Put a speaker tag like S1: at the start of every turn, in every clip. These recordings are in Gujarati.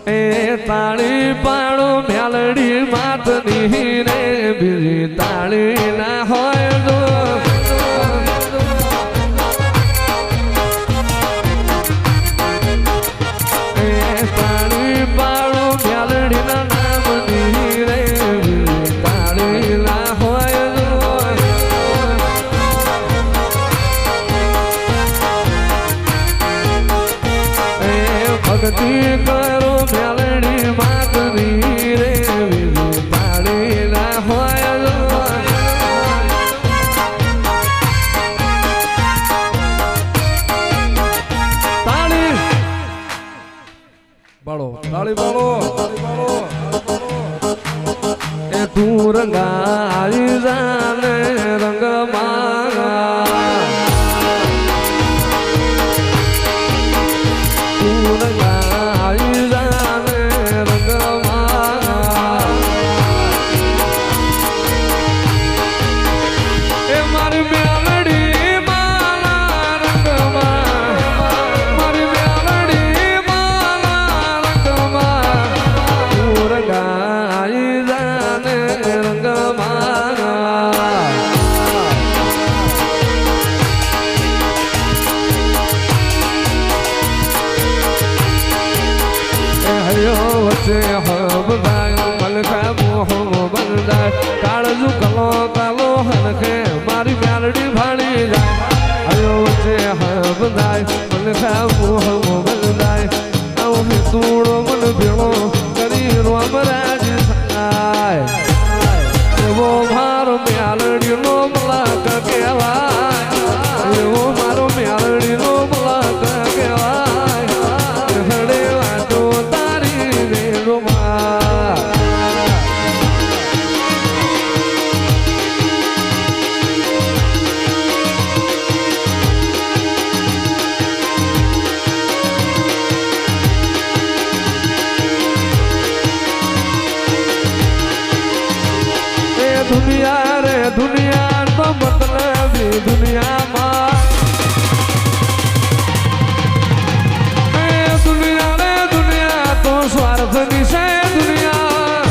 S1: એ તાળી પાડો મેલડી માતની રે બીજી તાળી ના હોય તો એ તાળી પાડો મેલડી ના નામની રે બીજી તાળી ના હોય તો એ ભક્તિ કરો મેલડી માતની રે બીજી તાળી ના હોય તો તાળી બાળો તાળી બાળો એ તું રંગાઈ જાને રંગ માંગા તું રંગાઈ જાને રંગ માંગા એ મારી મેલડી માલા રંગમાં મારી મેલડી માલા રંગમાં તું રંગાઈ જાને રંગમાં એ હયો વચ્ચે હબદાય મલકા મોહ બંધાય કાળજુ કલો કાલો હનખે મારી મેલડી ભાળી જાય હયો વચ્ચે હબદાય મલકા મોહ બંધાય આવું તુડો મન ભેળો કરી રોમરાજ થાય એવો મારો મેલડીનો મલક કહેવાય એવો મારો મેલડીનો મલક કહેવાય હડે વાતો તારી રે રોમા એ દુનિયા રે દુનિયા તો મતલબ દુનિયામાં એ દુનિયા રે દુનિયા તો સ્વાર્થની છે દુનિયા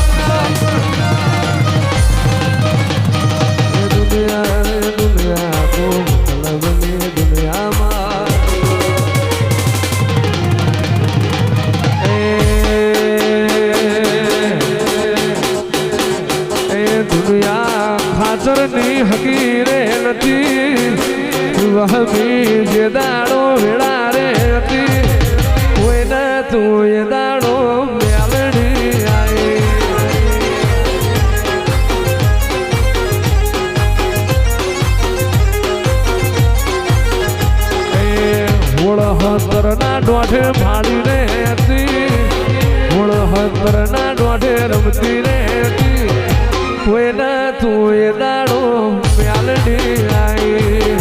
S1: એ દુનિયા રે દુનિયા તો મતલબની દુનિયામાં એ દુનિયા ખાતરની હકીરે નથી વહમી જે દાડો વેળા રે હતી કોઈને તું એ દાડો મેલડી આઈ એ હોળહતરના દોઢે ભાળી રે હતી હોળહતરના દોઢે રમતી રે હતી કોઈને તું એ દાડો મેલડી આઈ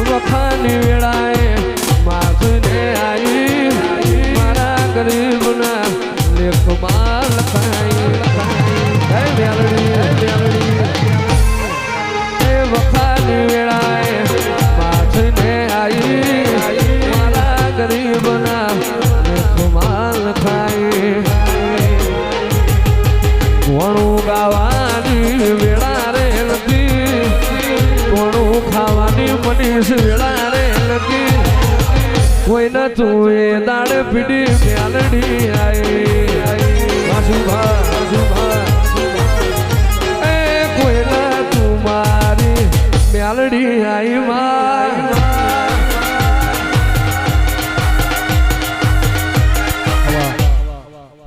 S1: વખાની વેળાએ માથુને આવી મારા ગરીબના લેખમાં લખાઈ હે મેલડી એ વખાની વેળાએ માથુને આવી મારા ગરીબના લેખમાં લખાઈ ઘણું ગાવાની વેળા રે નથી ઘણું ખાવાની મનીષ વેળા રે નથી કોઈને તું એ દાડે પીડી મેલડી આઈ એ કોઈને તું મારી મેલડી આઈ માં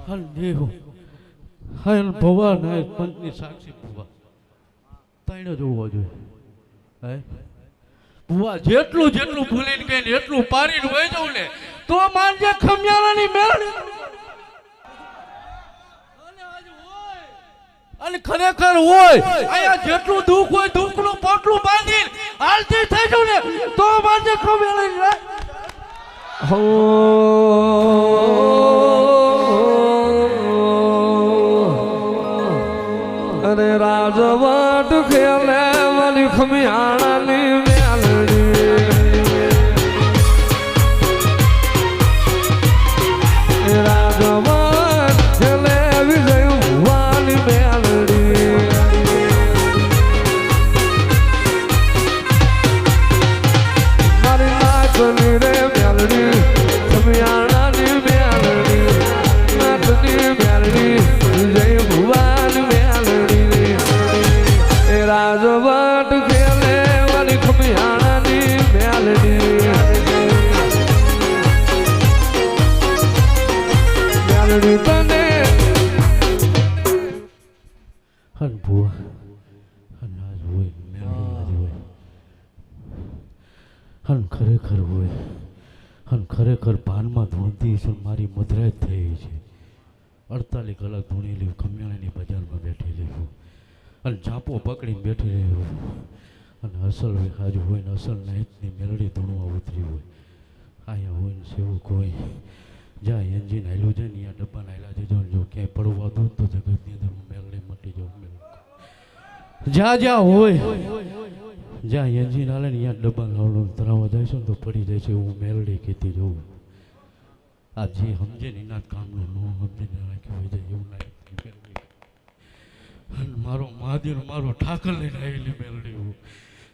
S2: હલ દેવ હલ ભગવાન હે પંચની સાક્ષી ભુવા તાઈનો જોવો જોઈએ હે ભુવા જેટલું જેટલું ભૂલીને ગઈ એટલું પારીને વહી જવું ને તો માનજે ખમિયારાની મેળ અને ખરેખર હોય આયા જેટલું દુઃખ હોય દુઃખનું પોટલું બાંધીને હાલતી થઈ જવું ને તો માનજે ખમિયારાની
S1: હો અરે રાજવટ ખેલે વળી મારી ખમિયાણાની મેલડી રાજવન છેલ્લે વિજય ભુવાની મેલડી મારી નાચની રે મેલડી ખમિયાણાની મેલડી નાચની મેલડી વિજય ભુવાની મેલડી રાજવટ ખેલે વાલી ખમિયાણાની મેલડી મેલડી તને
S2: હન ભુવા હન આજ હોય મેલડી આજ હોય હન ખરેખર હોય હન ખરેખર ભાનમાં ધૂણતી છે મારી મધરાજ થઈ છે 48 કલાક ધૂણેલી ખમિયાણાની બજારમાં બેઠેલી હું અને ઝાંપો પકડીને બેઠી રહ્યો અને અસલ હાજુ હોય ને અસલ નાઈટની મેલડી ધૂણવા ઉતરી હોય અહીંયા હોય ને સેવું કોઈ જ્યાં એન્જિન હાલ્યું છે ને અહીંયા ડબ્બા નાયલા છે જો ક્યાંય પડવા દો તો જગતની અંદર મેલડી મટી જાઉં જ્યાં જ્યાં હોય જ્યાં એન્જિન હાલે ને અહીંયા ડબ્બા લાવવાનું તરાવવા જાય છે ને તો પડી જાય છે હું મેલડી કહેતી જવું આ જે સમજે ને એના કામનું ન સમજે ને રાખ્યું હોય જાય એવું નાઈ અને મારો મહાદેવ મારો ઠાકર લઈને આવેલી મેલડી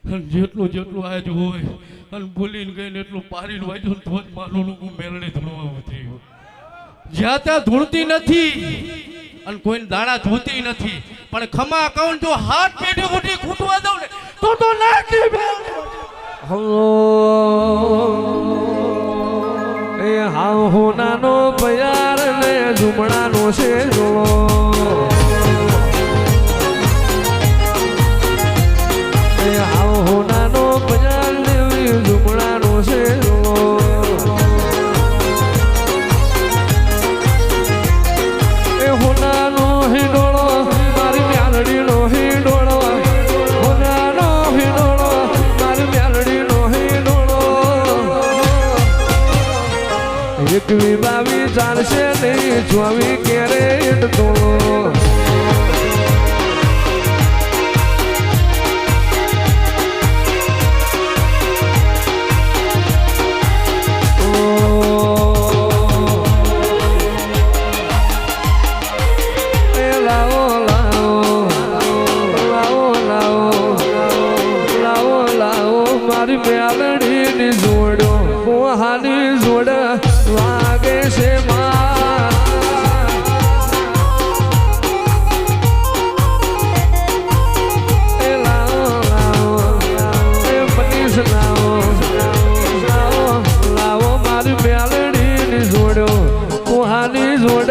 S2: અને જેટલું જેટલું આજ હોય અને બોલીને ગઈને એટલું પારીને વાંચ્યું તો જ માનું હું મેલડી ધૂણવા ઉતરી જ્યાં ત્યાં ધૂણતી નથી અને કોઈને દાણા ધોતી નથી પણ ખમા કહું જો હાથ પેઢી ઉઠી ખૂટવા દઉં ને તો નાખી
S1: હલો એ હા હોનાનો પયાર ને ઝુમડાનો છે જોડો હોનાનો પજાર દેવી ઝુમડાનો છે એ હોનાનો હિંડોળો મારી મ્યાલડીનો હિંડોળો હોનાનો હિંડોળો મારી મ્યાલડીનો હિંડોળો 21 22 ચાલશે નહીં 24 કેરેટ તોળો મારી મેલડીની જોડો મોહાની જોડ વાગે છે લાવો મારી મેલડીની જોડો મોહાની જોડ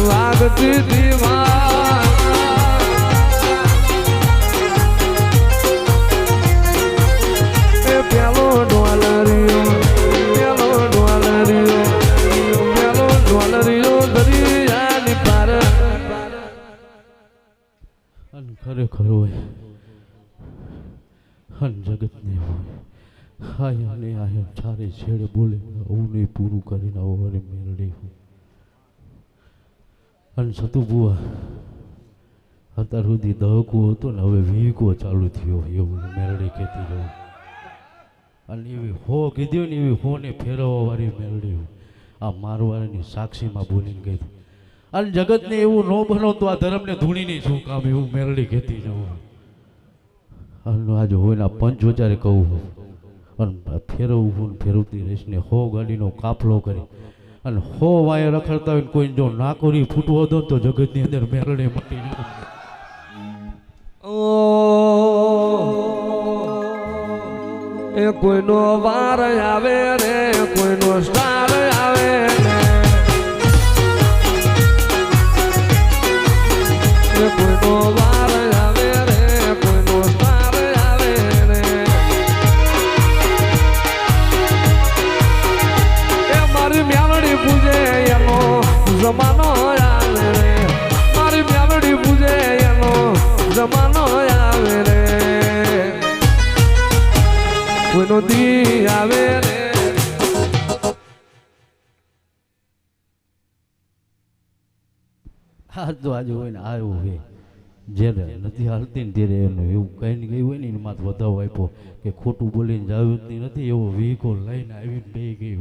S1: વાગતી દીવા પેલો ડોલરીઓ દરિયાની પાર
S2: હન ખરેખર હોય હન જગતને હોય હાય ને આયા ચારે છેડે બોલે હું નહીં પૂરું કરીને આવો અરે મેલડી હું હન સતુ બુઆ અત્યાર સુધી દહકો હતો ને હવે વીકો ચાલુ થયો એવું મેલડી કહેતી જવું અને એવી હો કીધું ને એવી હોને ફેરવવા વાળી મેળડી આ મારવાળાની સાક્ષીમાં બોલીને ગઈ અને જગતને એવું ન બનો તો આ ધર્મને ધૂણીની શું કામ એવું મેળડી કહેતી જવું અને આજે હોય ને પંચ વચારે કહું અને ફેરવવું ફેરવતી રહીશ ને હો ગાડીનો કાફલો કરી અને હો વાય રખડતા હોય કોઈ જો નાકોરી ફૂટવો દો તો જગતની અંદર મેળડી મટી જવું
S1: એ કોઈનો વાર આવે રે કોઈનો સ્ટાર આવે રે કોઈનો વાર આવે રે કોઈનો સ્ટાર આવે રે એ મારી મ્યાલડી પૂજે એનો જમાનો આવે રે મારી મ્યાલડી પૂજે એનો જમાનો આવે રે કોઈનો દી આવે રે
S2: આ તો આજે હોય ને આવ્યું હોય જ્યારે નથી હાલતી ને ત્યારે એનું એવું કહીને ગયું હોય ને એની માથે વધાવો આપ્યો કે ખોટું બોલીને જાવું જ નથી એવો વિહીકો લઈને આવીને બે ગઈ